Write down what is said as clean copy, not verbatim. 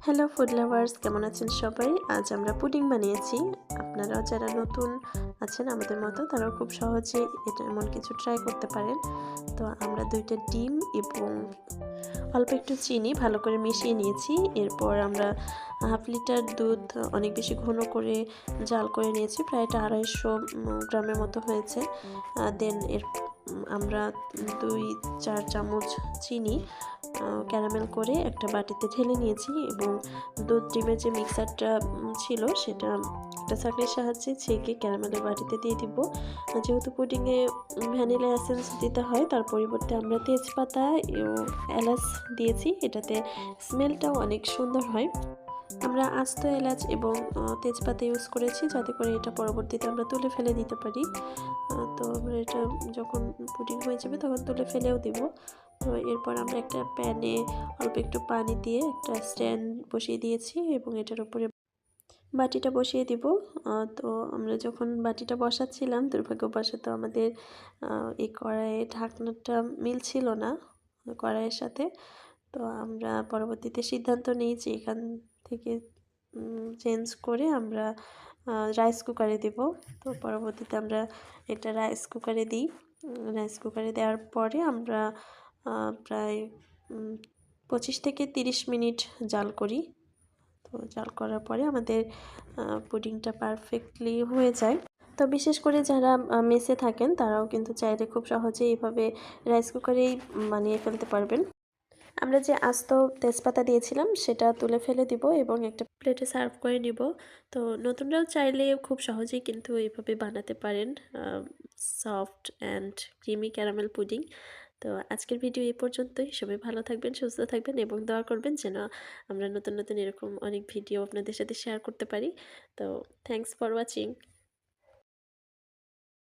Hello food lovers, কেমন আছেন সবাই? আজ আমরা পুডিং বানিয়েছি। আপনারাও যারা নতুন আছেন আমাদের মতো, তারাও খুব সহজে এটা এমন কিছু ট্রাই করতে পারেন। তো আমরা 2টা ডিম এবং অল্প একটু চিনি ভালো করে মিশিয়ে নিয়েছি। এরপর আমরা 1/2 লিটার দুধ অনেক বেশি ঘন করে জাল করে নিয়েছি। প্রায় এটা 250 গ্রামের মতো হয়েছে। দেন আমরা 2-4 চামচ চিনি ক্যারামেল করে একটা বাটিতে ঢেলে নিয়েছি এবং দুধ ডিমের যে মিক্সারটা ছিল সেটা একটা ছাঁকনির সাহায্যে ছেঁকে ক্যারামেলের বাটিতে দিয়ে দিব। যেহেতু পুডিংয়ে ভ্যানিলা এসেন্স দিতে হয়, তার পরিবর্তে আমরা তেজপাতা ও এলাচ দিয়েছি। এটাতে স্মেলটাও অনেক সুন্দর হয়। আমরা আস্ত এলাচ এবং তেজপাতা ইউজ করেছি, যাতে করে এটা পরবর্তীতে আমরা তুলে ফেলে দিতে পারি। তো আমরা এটা যখন পুডিং হয়ে যাবে তখন তুলে ফেলেও দিব। তো এরপর আমরা একটা প্যানে অল্প একটু পানি দিয়ে একটা স্ট্যান্ড বসিয়ে দিয়েছি এবং এটার উপরে বাটিটা বসিয়ে দিব। তো আমরা যখন বাটিটা বসাচ্ছিলাম, দুর্ভাগ্যবশত আমাদের এই কড়াইয়ে ঢাকনাটা মিলছিল না কড়াইয়ের সাথে। তো আমরা পরবর্তীতে সিদ্ধান্ত নিই যে এখান থেকে চেঞ্জ করে আমরা রাইস কুকারে দেব। তো পরবর্তীতে আমরা এটা রাইস কুকারে দিই। রাইস কুকারে দেওয়ার পরে আমরা প্রায় 25 থেকে 30 মিনিট জাল করি। তো জাল করার পরে আমাদের পুডিংটা পারফেক্টলি হয়ে যায়। তো বিশেষ করে যারা মেসে থাকেন তারাও কিন্তু চাইলে খুব সহজেই এইভাবে রাইস কুকারেই বানিয়ে ফেলতে পারবেন। আমরা যে আস্ত তেজপাতা দিয়েছিলাম সেটা তুলে ফেলে দিব এবং একটা প্লেটে সার্ভ করে নিব। তো নতুনরাও চাইলে খুব সহজেই কিন্তু এইভাবে বানাতে পারেন soft and creamy caramel pudding. তো আজকের ভিডিও এই পর্যন্তই। সবাই ভালো থাকবেন, সুস্থ থাকবেন এবং দোয়া করবেন যেন আমরা নতুন নতুন এরকম অনেক ভিডিও আপনাদের সাথে শেয়ার করতে পারি। তো থ্যাংকস ফর ওয়াচিং।